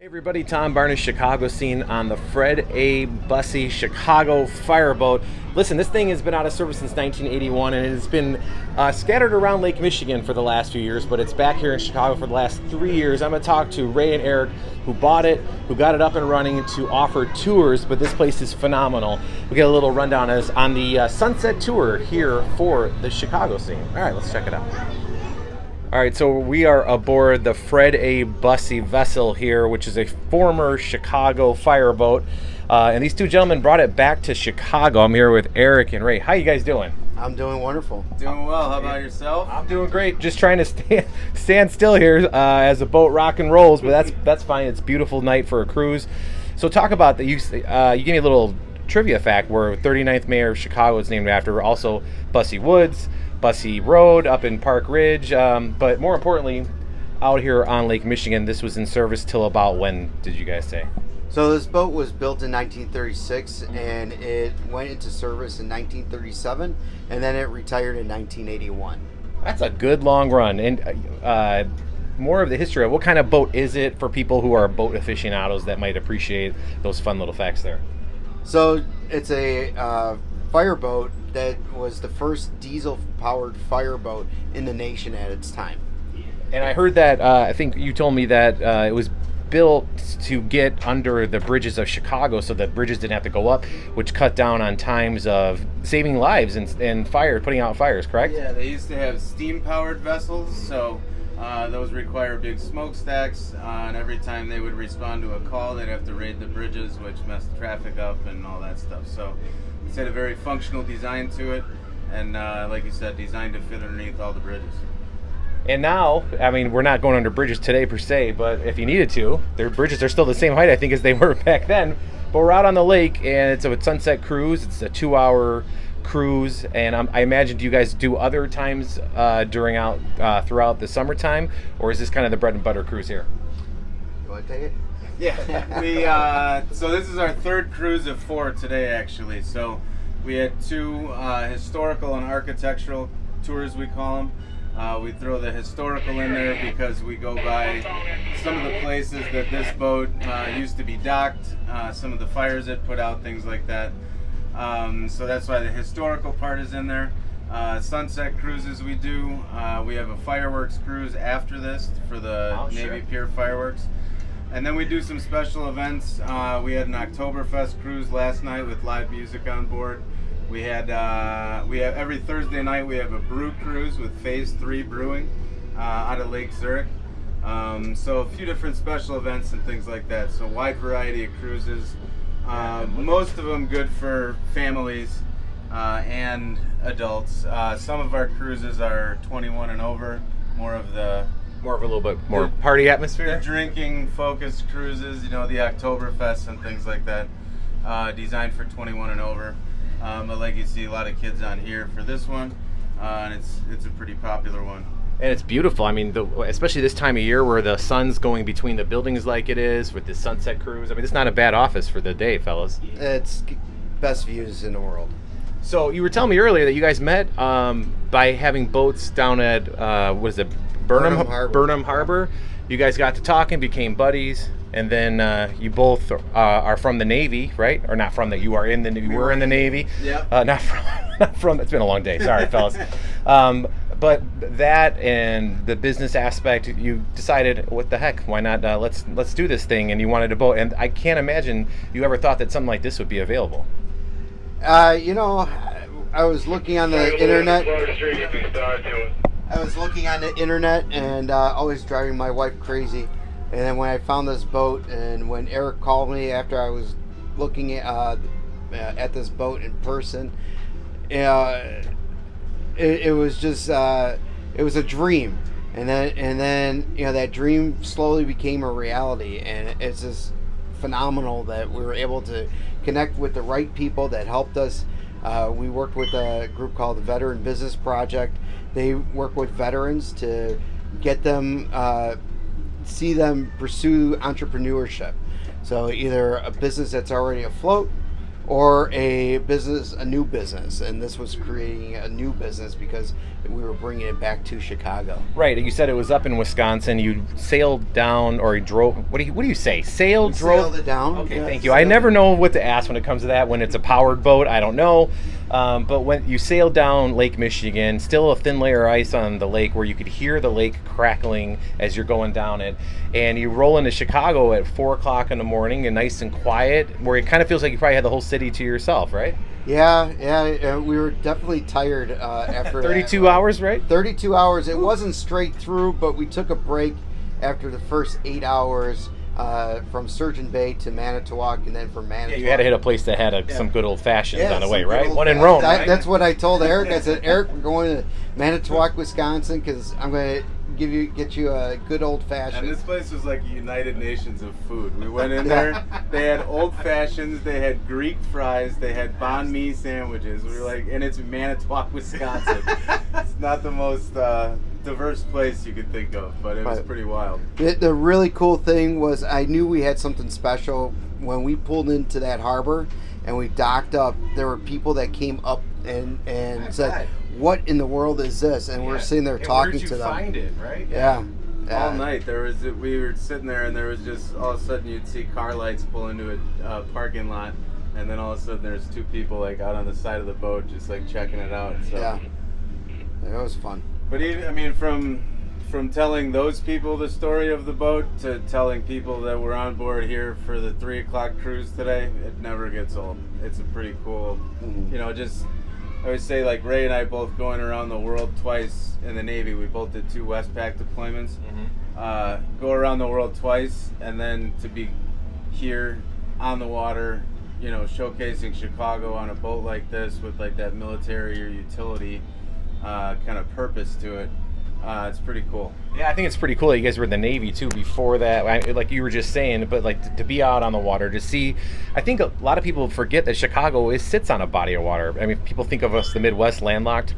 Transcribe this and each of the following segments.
Hey everybody, Tom Barnes, Chicago scene on the Fred A. Busse Chicago Fireboat. Listen, this thing has been out of service since 1981 and it has been scattered around Lake Michigan for the last few years, but it's back here in Chicago for the last 3 years. I'm going to talk to Ray and Eric, who bought it, who got it up and running to offer tours, but this place is phenomenal. We get a little rundown on the Sunset Tour here for the Chicago scene. All right, let's check it out. All right, so we are aboard the Fred A. Busse vessel here, which is a former Chicago fireboat. And these two gentlemen brought it back to Chicago. I'm here with Eric and Ray. How you guys doing? I'm doing wonderful. Doing well. How about yourself? I'm doing great. Just trying to stand still here as the boat rock and rolls, but that's fine. It's a beautiful night for a cruise. So talk about that. You gave me a little trivia fact where 39th mayor of Chicago is named after. Also, Busse Woods, Busse Road up in Park Ridge, but more importantly, out here on Lake Michigan, this was in service till about when did you guys say? So this boat was built in 1936 and it went into service in 1937 and then it retired in 1981. That's a good long run. And more of the history of what kind of boat is it for people who are boat aficionados that might appreciate those fun little facts there? So it's a fireboat that was the first diesel-powered fireboat in the nation at its time. And I heard that, I think you told me that it was built to get under the bridges of Chicago so that bridges didn't have to go up, which cut down on times of saving lives and putting out fires, correct? Yeah, they used to have steam-powered vessels, so those require big smokestacks, and every time they would respond to a call, they'd have to raid the bridges, which messed traffic up and all that stuff. So it's had a very functional design to it, and like you said, designed to fit underneath all the bridges. And now, I mean, we're not going under bridges today per se, but if you needed to, their bridges are still the same height, I think, as they were back then. But we're out on the lake, and it's a sunset cruise. It's a 2-hour cruise, and I imagine, do you guys do other times throughout the summertime, or is this kind of the bread and butter cruise here? You want to take it? Yeah, so this is our third cruise of 4 today, actually. So we had 2 historical and architectural tours, we call them. We throw the historical in there because we go by some of the places that this boat used to be docked, some of the fires it put out, things like that. So that's why the historical part is in there. Sunset cruises we do. We have a fireworks cruise after this for the Navy Pier fireworks. And then we do some special events. We had an Oktoberfest cruise last night with live music on board. We have every Thursday night we have a brew cruise with Phase 3 Brewing out of Lake Zurich. So a few different special events and things like that. So wide variety of cruises. Most of them good for families and adults. Some of our cruises are 21 and over. More of a little bit more party atmosphere. The drinking focused cruises, the Oktoberfest and things like that, designed for 21 and over. But like you see a lot of kids on here for this one, and it's a pretty popular one. And it's beautiful. I mean, especially this time of year where the sun's going between the buildings like it is with the sunset cruise. I mean, it's not a bad office for the day, fellas. It's best views in the world. So you were telling me earlier that you guys met by having boats down at, Burnham Harbor. You guys got to talking, became buddies. And then you both are from the Navy, right? Or not from that? You are in the Navy. We're in the Navy. Yeah. Not from. It's been a long day. Sorry, fellas. But that and the business aspect, you decided, what the heck? Why not? Let's do this thing. And you wanted a boat. And I can't imagine you ever thought that something like this would be available. I was looking on the internet. And always driving my wife crazy. And then when I found this boat, and when Eric called me after I was looking at this boat in person, it was just it was a dream, and then that dream slowly became a reality, and it's just phenomenal that we were able to connect with the right people that helped us. We worked with a group called the Veteran Business Project. They work with veterans to get them. See them pursue entrepreneurship. So either a business that's already afloat or a new business, and this was creating a new business because we were bringing it back to Chicago. Right. You said it was up in Wisconsin. You sailed down, or you drove. What do you say? Drove. Sailed it down. Okay, Yeah, thank you. I never know what to ask when it comes to that. When it's a powered boat, I don't know. But when you sailed down Lake Michigan, still a thin layer of ice on the lake where you could hear the lake crackling as you're going down it, and you roll into Chicago at 4 o'clock in the morning, and nice and quiet, where it kind of feels like you probably had the whole city to yourself, right? Yeah. We were definitely tired after 32 hours, right? 32 hours. It wasn't straight through, but we took a break after the first 8 hours from Sturgeon Bay to Manitowoc, and then from Manitowoc. Yeah, you had to hit a place that had some good old fashions on the way, right? One in fashions. Rome, right? That's what I told Eric. I said, Eric, we're going to Manitowoc, Wisconsin, because I'm going to get you a good old fashioned. And this place was like a United Nations of food. We went in there, they had old fashions, they had Greek fries, they had banh mi sandwiches. We were like, and it's Manitowoc, Wisconsin. It's not the most diverse place you could think of, but it was pretty wild. The really cool thing was I knew we had something special when we pulled into that harbor and we docked up. There were people that came up and said, "What in the world is this?" And we're sitting there talking to them. Where did you find it, right? Yeah. All night we were sitting there, and there was just all of a sudden you'd see car lights pull into a parking lot, and then all of a sudden there's two people like out on the side of the boat just like checking it out. So. Yeah, it was fun. But even, I mean, from telling those people the story of the boat to telling people that were on board here for the 3 o'clock cruise today, it never gets old. It's a pretty cool, just, I always say, like, Ray and I both going around the world twice in the Navy. We both did 2 Westpac deployments. Go around the world twice, and then to be here on the water, showcasing Chicago on a boat like this with like that military or utility kind of purpose to it. It's pretty cool. Yeah, I think it's pretty cool that you guys were in the Navy too before that. Like you were just saying, but like to be out on the water, to see, I think a lot of people forget that Chicago sits on a body of water. I mean, people think of us, the Midwest, landlocked.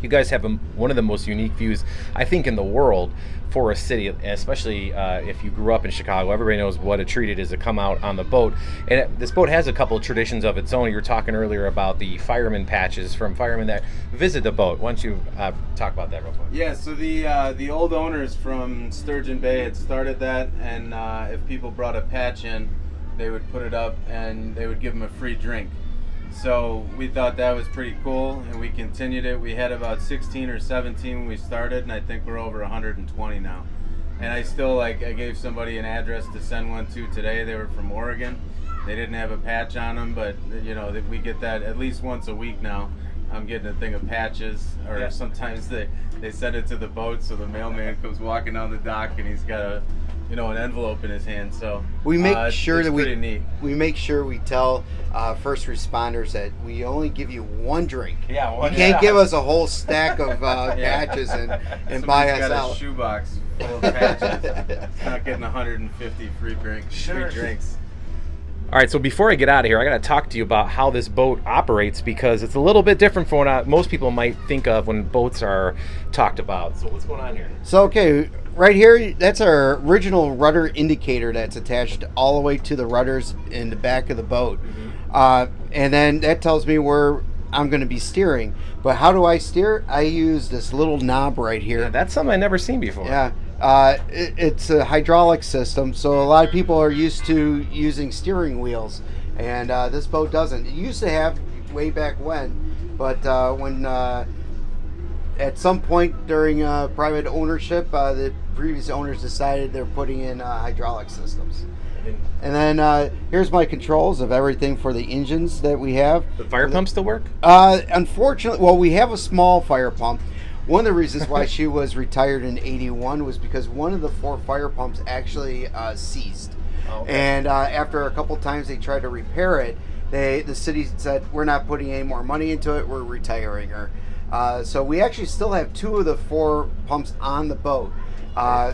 You guys have one of the most unique views, I think, in the world for a city, especially if you grew up in Chicago. Everybody knows what a treat it is to come out on the boat. And this boat has a couple of traditions of its own. You were talking earlier about the fireman patches from firemen that visit the boat. Why don't you talk about that real quick? Yeah, so the old owners from Sturgeon Bay had started that, and if people brought a patch in, they would put it up and they would give them a free drink. So we thought that was pretty cool, and we continued it. We had about 16 or 17 when we started, and I think we're over 120 now. And I still, I gave somebody an address to send one to today. They were from Oregon. They didn't have a patch on them, but we get that at least once a week now. I'm getting a thing of patches, or sometimes they send it to the boat, so the mailman comes walking down the dock and he's got an envelope in his hand. So we make sure that we make sure we tell first responders that we only give you one drink. Yeah, you can't give us a whole stack of patches and buy us got out. A shoebox full of patches. It's not getting 150 free drinks. All right, so before I get out of here, I got to talk to you about how this boat operates, because it's a little bit different from what most people might think of when boats are talked about. So what's going on here? So, okay, right here, that's our original rudder indicator that's attached all the way to the rudders in the back of the boat. And then that tells me where I'm going to be steering. But how do I steer? I use this little knob right here. Yeah, that's something I've never seen before. Yeah. It's a hydraulic system, so a lot of people are used to using steering wheels, and this boat doesn't. It used to have way back when, but when at some point during private ownership, the previous owners decided they're putting in hydraulic systems. And then here's my controls of everything for the engines that we have. The fire pumps still work? Unfortunately, well, we have a small fire pump. One of the reasons why she was retired in '81 was because one of the 4 fire pumps actually seized. Okay. And after a couple times they tried to repair it, the city said, we're not putting any more money into it, we're retiring her. So we actually still have 2 of the 4 pumps on the boat.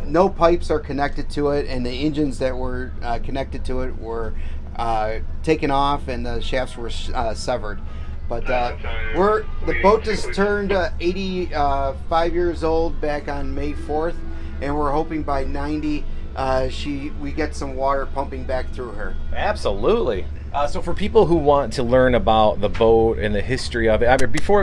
No pipes are connected to it, and the engines that were connected to it were taken off, and the shafts were severed. But the boat just turned 85 years old back on May 4th, and we're hoping by 90 we get some water pumping back through her. Absolutely. So for people who want to learn about the boat and the history of it, I mean, before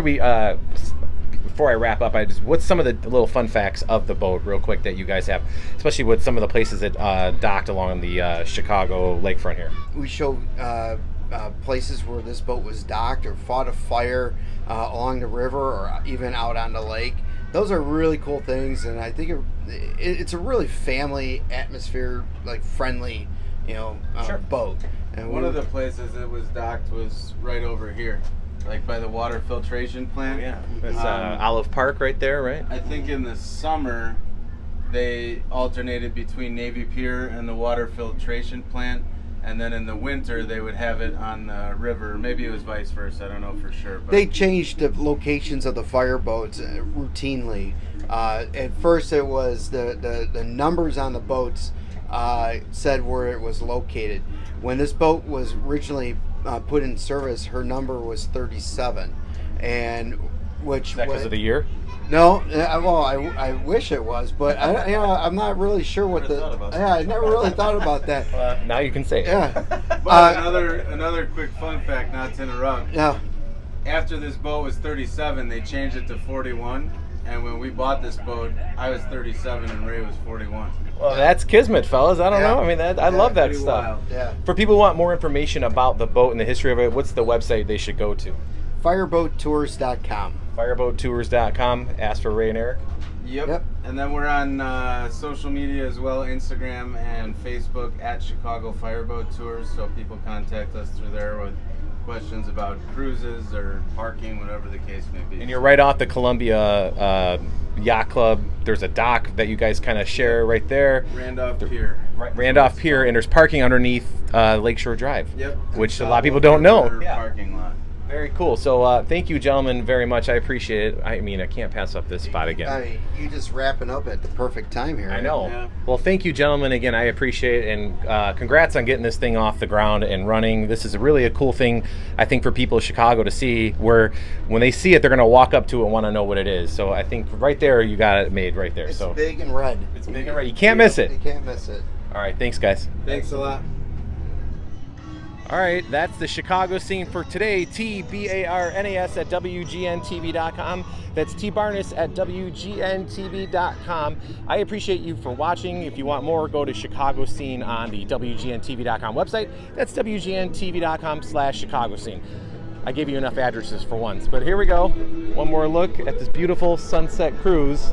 I wrap up, what's some of the little fun facts of the boat, real quick, that you guys have, especially with some of the places that docked along the Chicago lakefront here? We show places where this boat was docked or fought a fire along the river or even out on the lake. Those are really cool things, and I think it's a really family atmosphere, like friendly, boat. And One of the places it was docked was right over here, like by the water filtration plant. Yeah, it's Olive Park right there, right? I think in the summer they alternated between Navy Pier and the water filtration plant, and then in the winter they would have it on the river. Maybe it was vice versa, I don't know for sure. But they changed the locations of the fireboats routinely. At first it was the numbers on the boats said where it was located. When this boat was originally put in service, her number was 37, and which Is that because of the year? No, well, I wish it was, but I'm not really sure what I never really thought about that. Now you can say it. Yeah. But another quick fun fact, not to interrupt. Yeah. After this boat was 37, they changed it to 41. And when we bought this boat, I was 37 and Ray was 41. Well, that's kismet, fellas. I don't Yeah. know. I mean, I love that Pretty stuff. wild. Yeah. For people who want more information about the boat and the history of it, what's the website they should go to? Fireboattours.com. Fireboattours.com. Ask for Ray and Eric. Yep. And then we're on social media as well, Instagram and Facebook at Chicago Fireboat Tours. So people contact us through there with questions about cruises or parking, whatever the case may be. And you're right off the Columbia Yacht Club. There's a dock that you guys kind of share right there. Randolph Pier. Randolph Pier, and there's parking underneath Lakeshore Drive. Yep. Which a lot of people don't know. Yeah. Parking lot. Very cool. So thank you, gentlemen, very much. I appreciate it. I mean, I can't pass up this spot again. I mean, you just wrapping up at the perfect time here. I know. Yeah. Well, thank you, gentlemen, again. I appreciate it, and congrats on getting this thing off the ground and running. This is really a cool thing, I think, for people in Chicago to see, where when they see it, they're going to walk up to it and want to know what it is. So I think right there, you got it made right there. It's so big and red. It's big and red. You can't miss it. You can't miss it. All right. Thanks, guys. Thanks a lot. All right, that's the Chicago scene for today. TBARNAS at WGNTV.com. That's TBarness at WGNTV.com. I appreciate you for watching. If you want more, go to Chicago Scene on the WGNTV.com website. That's WGNTV.com/Chicago Scene. I gave you enough addresses for once, but here we go. One more look at this beautiful sunset cruise